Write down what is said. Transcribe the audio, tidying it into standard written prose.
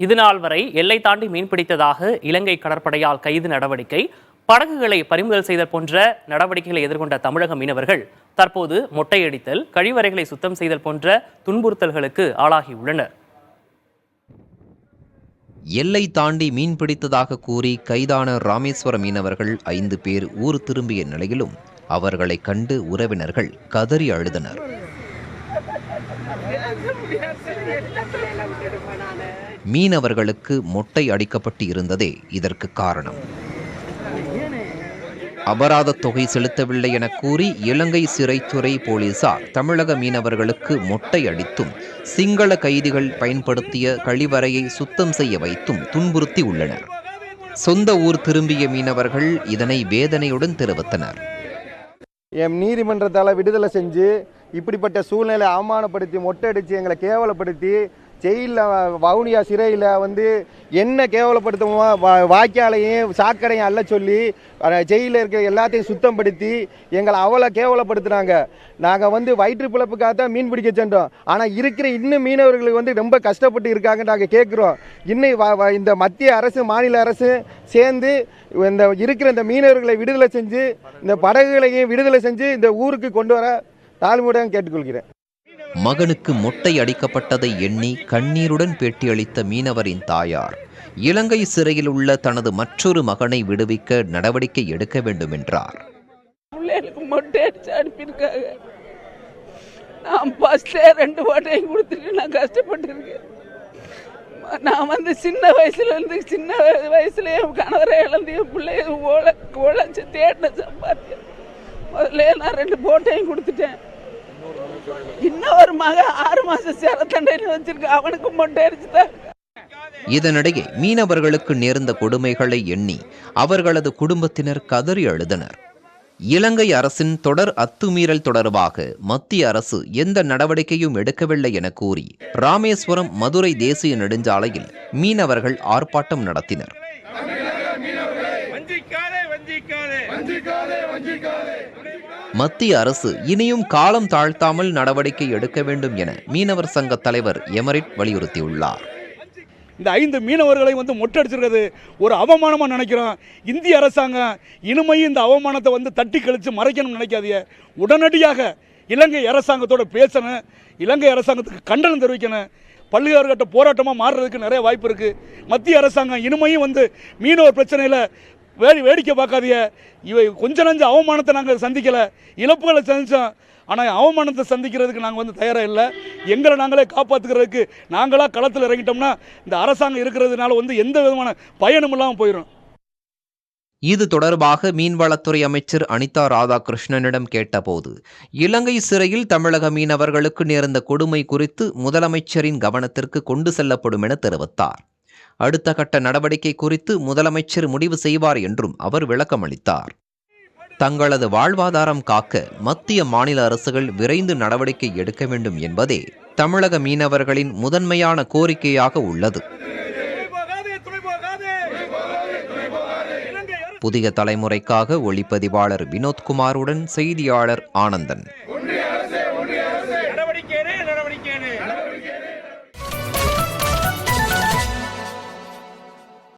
இதுநாள் வரை எல்லை தாண்டி மீன்பிடித்ததாக இலங்கை கடற்படையால் கைது நடவடிக்கை, படகுகளை பறிமுதல் செய்தல் போன்ற நடவடிக்கைகளை எதிர்கொண்ட தமிழக மீனவர்கள் தற்போது மொட்டையடித்தல், கழிவறைகளை சுத்தம் செய்தல் போன்ற துன்புறுத்தல்களுக்கு ஆளாகியுள்ளனர். எல்லை தாண்டி மீன்பிடித்ததாக கூறி கைதான ராமேஸ்வரம் மீனவர்கள் 5 பேர் ஊர் திரும்பிய நிலையிலும் அவர்களை கண்டு உறவினர்கள் கதறி அழுதனர். மீனவர்களுக்கு மொட்டை அடிக்கப்பட்டு இருந்ததே இதற்கு காரணம். அபராத தொகை செலுத்தவில்லை என கூறி இலங்கை சிறைத்துறை போலீசார் தமிழக மீனவர்களுக்கு மொட்டை அடித்தும் சிங்கள கைதிகள் பயன்படுத்திய கழிவறையை சுத்தம் செய்ய வைத்தும் துன்புறுத்தி உள்ளனர். சொந்த ஊர் திரும்பிய மீனவர்கள் இதனை வேதனையுடன் தெரிவித்தனர். நீதிமன்றத்தால் விடுதலை செஞ்சு இப்படிப்பட்ட சூழ்நிலை அவமானப்படுத்தி மொட்டை அடித்து எங்களை கேவலப்படுத்தி ஜெயிலில் வவுனியா சிறையில் என்ன கேவலப்படுத்துமோ வாய்க்காலையும் சாக்கடையும் அல்ல சொல்லி ஜெயிலில் இருக்கிற எல்லாத்தையும் சுத்தப்படுத்தி எங்களை அவ்வளோ கேவலப்படுத்துனாங்க. நாங்கள் வயிற்று பிழப்புக்காக தான் மீன் பிடிக்க சென்றோம். ஆனால் இருக்கிற இன்னும் மீனவர்களுக்கு ரொம்ப கஷ்டப்பட்டு இருக்காங்க. நாங்கள் கேட்குறோம், இன்னும் இந்த மத்திய அரசு மாநில அரசு சேர்ந்து இருக்கிற இந்த மீனவர்களை விடுதலை செஞ்சு இந்த படகுகளையும் விடுதலை செஞ்சு இந்த ஊருக்கு கொண்டு வர தாழ்மையுடன் கேட்டுக்கொள்கிறேன். மகனுக்கு மொட்டை அடிக்கப்பட்டதை எண்ணி கண்ணீருடன் பேட்டியளித்த மீனவரின் தாயார், இலங்கை சிறையில் உள்ள தனது மற்றொரு மகனை விடுவிக்க நடவடிக்கை எடுக்க வேண்டும் என்றார். மொட்டை அடிச்சு அனுப்பியிருக்காங்க. நான் ஃபர்ஸ்ட்ல 2 மொட்டையும் கொடுத்துட்டு நான் கஷ்டப்பட்டு இருக்கேன். நான் சின்ன வயசுல என் கணவரை இழந்து என் பிள்ளைய உழைச்சு தேடின சம்பாத்தியம். முதல்ல நான் 2 போட்டையும் கொடுத்துட்டேன். இன்னொரு மகன் 6 மாசம் சிறை தண்டையில் வச்சிருக்க, அவனுக்கு மொட்டை அடிச்சுதான். இதனிடையே மீனவர்களுக்கு நேர்ந்த கொடுமைகளை எண்ணி அவர்களது குடும்பத்தினர் கதறி அழுதனர். இலங்கை அரசின் தொடர் அத்துமீறல் தொடர்பாக மத்திய அரசு எந்த நடவடிக்கையும் எடுக்கவில்லை என கூறி ராமேஸ்வரம் மதுரை தேசிய நெடுஞ்சாலையில் மீனவர்கள் ஆர்ப்பாட்டம் நடத்தினர். மத்திய அரசு இனியும் காலம் தாழ்த்தாமல் நடவடிக்கை எடுக்க வேண்டும் என மீனவர் சங்க தலைவர் எமரிட் வலியுறுத்தியுள்ளார். இந்த 5 மீனவர்களை மொட்டடிச்சிருக்கிறது ஒரு அவமானமா நினைக்கிறோம். இந்திய அரசாங்கம் இனிமையும் இந்த அவமானத்தை தட்டி கழிச்சு மறைக்கணும்னு நினைக்காதீங்க. உடனடியாக இலங்கை அரசாங்கத்தோட பேசணும். இலங்கை அரசாங்கத்துக்கு கண்டனம் தெரிவிக்கணும். பல்வேறுகட்ட போராட்டமாக மாறுறதுக்கு நிறைய வாய்ப்பு இருக்குது. மத்திய அரசாங்கம் இனிமையும் மீனவர் பிரச்சனையில் வேடிக்கை பார்க்காதீங்க. இவை கொஞ்ச நஞ்ச அவமானத்தை நாங்கள் சந்திக்கலை, இழப்புகளை சந்தித்தோம். ஆனால் அவமானத்தை சந்திக்கிறதுக்கு நாங்கள் தயாராக இல்லை. எங்களை நாங்களே காப்பாற்றுக்கிறதுக்கு நாங்களாக களத்தில் இறங்கிட்டோம்னா இந்த அரசாங்கம் இருக்கிறதுனால எந்த விதமான பயனும் இல்லாமல் போயிடும். இது தொடர்பாக மீன்வளத்துறை அமைச்சர் அனிதா ராதாகிருஷ்ணனிடம் கேட்டபோது, இலங்கை சிறையில் தமிழக மீனவர்களுக்கு நேர்ந்த கொடுமை குறித்து முதலமைச்சரின் கவனத்திற்கு கொண்டு செல்லப்படும் என தெரிவித்தார். அடுத்த கட்ட நடவடிக்கை குறித்து முதலமைச்சர் முடிவு செய்வார் என்றும் அவர் விளக்கமளித்தார். தங்களது வாழ்வாதாரம் காக்க மத்திய மாநில அரசுகள் விரைந்து நடவடிக்கை எடுக்க வேண்டும் என்பதே தமிழக மீனவர்களின் முதன்மையான கோரிக்கையாக உள்ளது. புதிய தலைமுறைக்காக ஒளிப்பதிவாளர் வினோத்குமாருடன் செய்தியாளர் ஆனந்தன்.